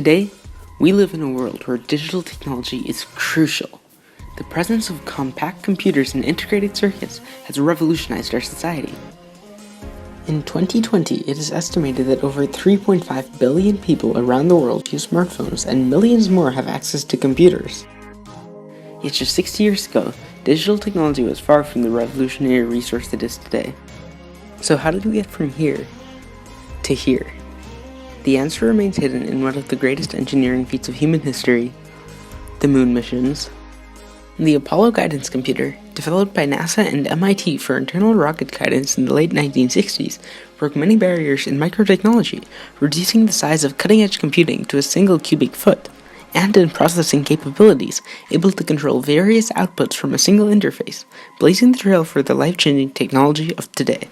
Today, we live in a world where digital technology is crucial. The presence of compact computers and integrated circuits has revolutionized our society. In 2020, it is estimated that over 3.5 billion people around the world use smartphones and millions more have access to computers. Yet just 60 years ago, digital technology was far from the revolutionary resource it is today. So how did we get from here to here? The answer remains hidden in one of the greatest engineering feats of human history, the moon missions. The Apollo guidance computer, developed by NASA and MIT for internal rocket guidance in the late 1960s, broke many barriers in microtechnology, reducing the size of cutting-edge computing to a single cubic foot, and in processing capabilities, able to control various outputs from a single interface, blazing the trail for the life-changing technology of today.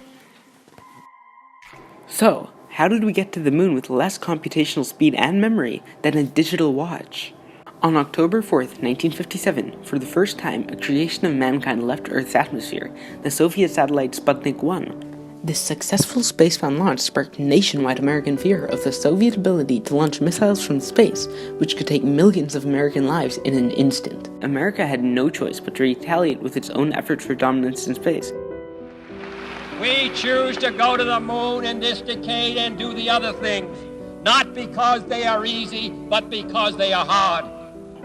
So, how did we get to the moon with less computational speed and memory than a digital watch? On October 4th, 1957, for the first time, a creation of mankind left Earth's atmosphere, the Soviet satellite Sputnik 1. This successful spacebound launch sparked nationwide American fear of the Soviet ability to launch missiles from space, which could take millions of American lives in an instant. America had no choice but to retaliate with its own efforts for dominance in space. We choose to go to the moon in this decade and do the other things, not because they are easy, but because they are hard.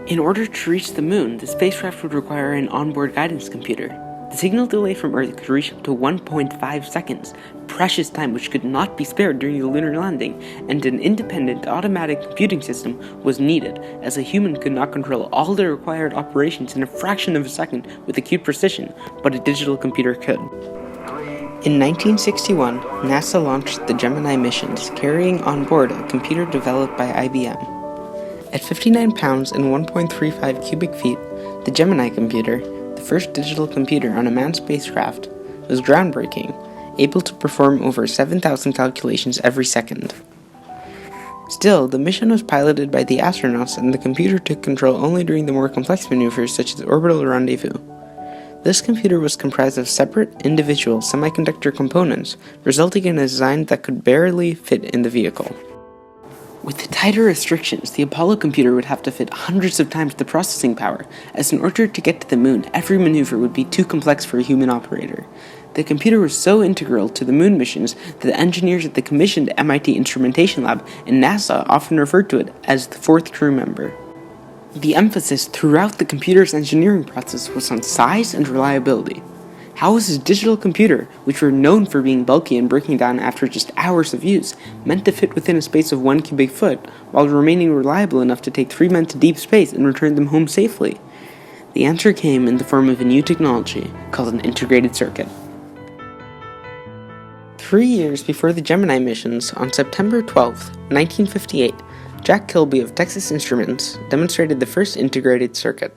In order to reach the moon, the spacecraft would require an onboard guidance computer. The signal delay from Earth could reach up to 1.5 seconds, precious time which could not be spared during the lunar landing, and an independent automatic computing system was needed, as a human could not control all the required operations in a fraction of a second with acute precision, but a digital computer could. In 1961, NASA launched the Gemini missions, carrying on board a computer developed by IBM. At 59 pounds and 1.35 cubic feet, the Gemini computer, the first digital computer on a manned spacecraft, was groundbreaking, able to perform over 7,000 calculations every second. Still, the mission was piloted by the astronauts and the computer took control only during the more complex maneuvers such as orbital rendezvous. This computer was comprised of separate, individual semiconductor components, resulting in a design that could barely fit in the vehicle. With the tighter restrictions, the Apollo computer would have to fit hundreds of times the processing power, as in order to get to the moon, every maneuver would be too complex for a human operator. The computer was so integral to the moon missions that the engineers at the commissioned MIT Instrumentation Lab and NASA often referred to it as the fourth crew member. The emphasis throughout the computer's engineering process was on size and reliability. How was a digital computer, which were known for being bulky and breaking down after just hours of use, meant to fit within a space of 1 cubic foot, while remaining reliable enough to take 3 men to deep space and return them home safely? The answer came in the form of a new technology called an integrated circuit. 3 years before the Gemini missions, on September 12, 1958, Jack Kilby of Texas Instruments demonstrated the first integrated circuit.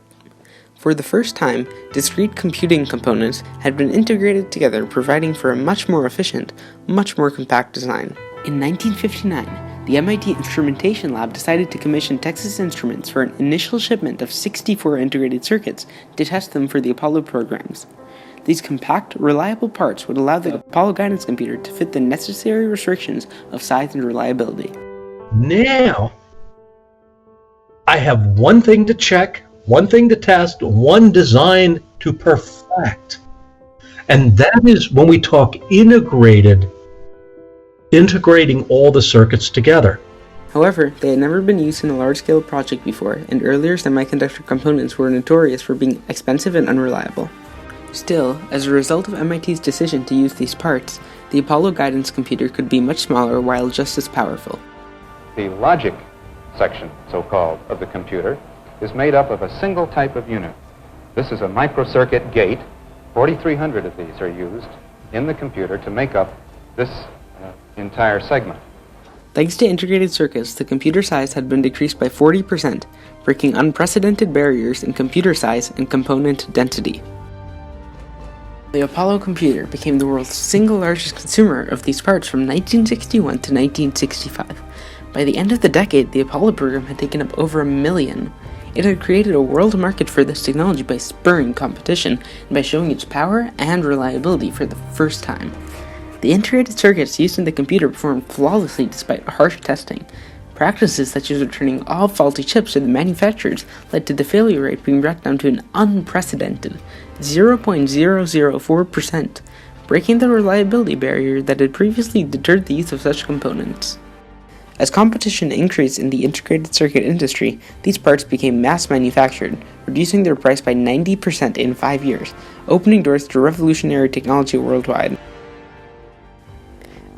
For the first time, discrete computing components had been integrated together, providing for a much more efficient, much more compact design. In 1959, the MIT Instrumentation Lab decided to commission Texas Instruments for an initial shipment of 64 integrated circuits to test them for the Apollo programs. These compact, reliable parts would allow the Apollo guidance computer to fit the necessary restrictions of size and reliability. Now, I have one thing to check, one thing to test, one design to perfect. And that is when we talk integrating all the circuits together. However, they had never been used in a large-scale project before, and earlier semiconductor components were notorious for being expensive and unreliable. Still, as a result of MIT's decision to use these parts, the Apollo guidance computer could be much smaller while just as powerful. The logic section, so-called, of the computer is made up of a single type of unit. This is a microcircuit gate. 4,300 of these are used in the computer to make up this entire segment. Thanks to integrated circuits, the computer size had been decreased by 40%, breaking unprecedented barriers in computer size and component density. The Apollo computer became the world's single largest consumer of these parts from 1961 to 1965. By the end of the decade, the Apollo program had taken up over 1 million. It had created a world market for this technology by spurring competition and by showing its power and reliability for the first time. The integrated circuits used in the computer performed flawlessly despite harsh testing. Practices such as returning all faulty chips to the manufacturers led to the failure rate being brought down to an unprecedented 0.004%, breaking the reliability barrier that had previously deterred the use of such components. As competition increased in the integrated circuit industry, these parts became mass manufactured, reducing their price by 90% in 5 years, opening doors to revolutionary technology worldwide.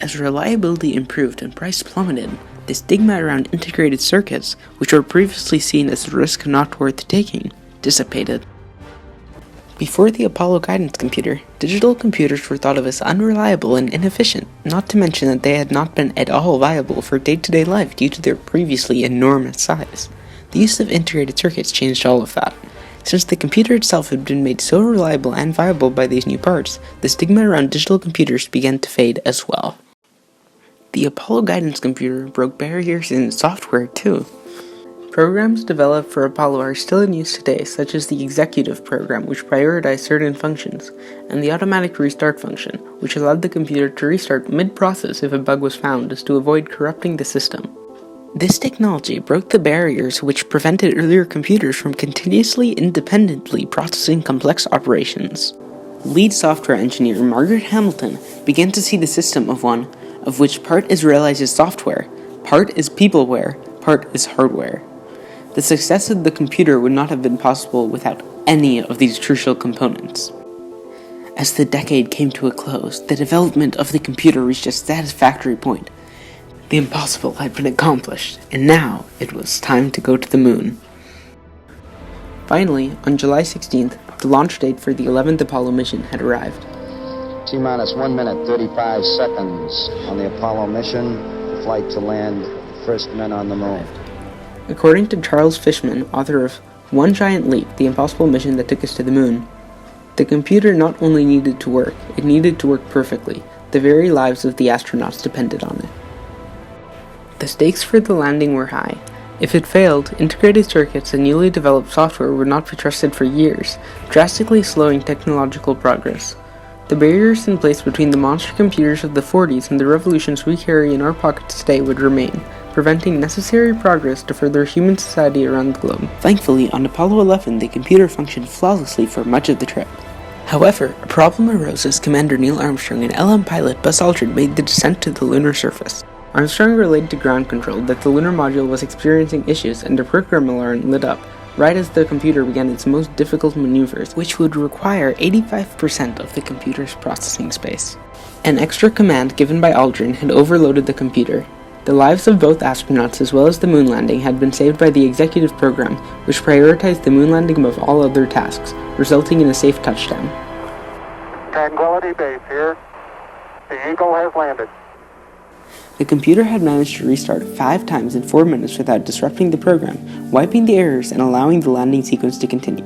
As reliability improved and price plummeted, the stigma around integrated circuits, which were previously seen as a risk not worth taking, dissipated. Before the Apollo guidance computer, digital computers were thought of as unreliable and inefficient, not to mention that they had not been at all viable for day-to-day life due to their previously enormous size. The use of integrated circuits changed all of that. Since the computer itself had been made so reliable and viable by these new parts, the stigma around digital computers began to fade as well. The Apollo guidance computer broke barriers in software too. Programs developed for Apollo are still in use today, such as the executive program, which prioritized certain functions, and the automatic restart function, which allowed the computer to restart mid-process if a bug was found, as to avoid corrupting the system. This technology broke the barriers which prevented earlier computers from continuously independently processing complex operations. Lead software engineer Margaret Hamilton began to see the system of one, of which part is realized as software, part is peopleware, part is hardware. The success of the computer would not have been possible without any of these crucial components. As the decade came to a close, the development of the computer reached a satisfactory point. The impossible had been accomplished, and now it was time to go to the moon. Finally, on July 16th, the launch date for the 11th Apollo mission had arrived. T-minus 1 minute, 35 seconds on the Apollo mission, the flight to land, first men on the moon. According to Charles Fishman, author of One Giant Leap, the impossible mission that took us to the moon, the computer not only needed to work, it needed to work perfectly. The very lives of the astronauts depended on it. The stakes for the landing were high. If it failed, integrated circuits and newly developed software would not be trusted for years, drastically slowing technological progress. The barriers in place between the monster computers of the 40s and the revolutions we carry in our pockets today would remain, preventing necessary progress to further human society around the globe. Thankfully, on Apollo 11, the computer functioned flawlessly for much of the trip. However, a problem arose as Commander Neil Armstrong and LM pilot Buzz Aldrin made the descent to the lunar surface. Armstrong relayed to ground control that the lunar module was experiencing issues, and the program alarm lit up right as the computer began its most difficult maneuvers, which would require 85% of the computer's processing space. An extra command given by Aldrin had overloaded the computer. The lives of both astronauts as well as the moon landing had been saved by the executive program, which prioritized the moon landing above all other tasks, resulting in a safe touchdown. Tranquility Base here. The Eagle has landed. The computer had managed to restart 5 times in 4 minutes without disrupting the program, wiping the errors and allowing the landing sequence to continue.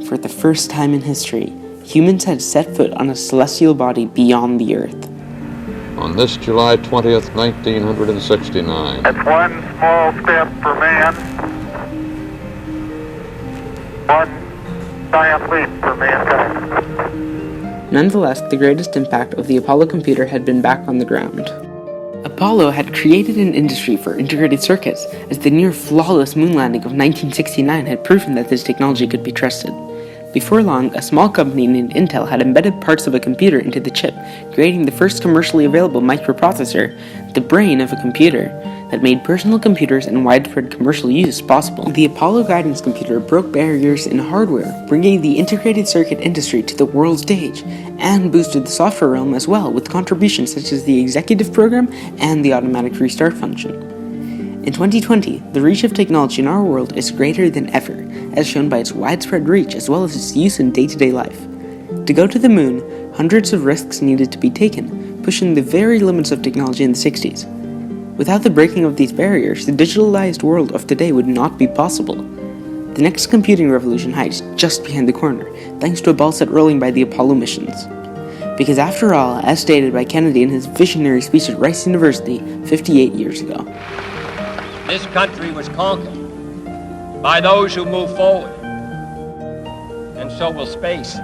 For the first time in history, humans had set foot on a celestial body beyond the Earth. On this July 20th, 1969. That's one small step for man, one giant leap for mankind. Nonetheless, the greatest impact of the Apollo computer had been back on the ground. Apollo had created an industry for integrated circuits, as the near-flawless moon landing of 1969 had proven that this technology could be trusted. Before long, a small company named Intel had embedded parts of a computer into the chip, creating the first commercially available microprocessor, the brain of a computer, that made personal computers and widespread commercial use possible. The Apollo guidance computer broke barriers in hardware, bringing the integrated circuit industry to the world stage, and boosted the software realm as well, with contributions such as the executive program and the automatic restart function. In 2020, the reach of technology in our world is greater than ever, as shown by its widespread reach as well as its use in day-to-day life. To go to the moon, hundreds of risks needed to be taken, pushing the very limits of technology in the 60s. Without the breaking of these barriers, the digitalized world of today would not be possible. The next computing revolution hides just behind the corner, thanks to a ball set rolling by the Apollo missions. Because after all, as stated by Kennedy in his visionary speech at Rice University 58 years ago, This country was conquered by those who move forward, and so will space.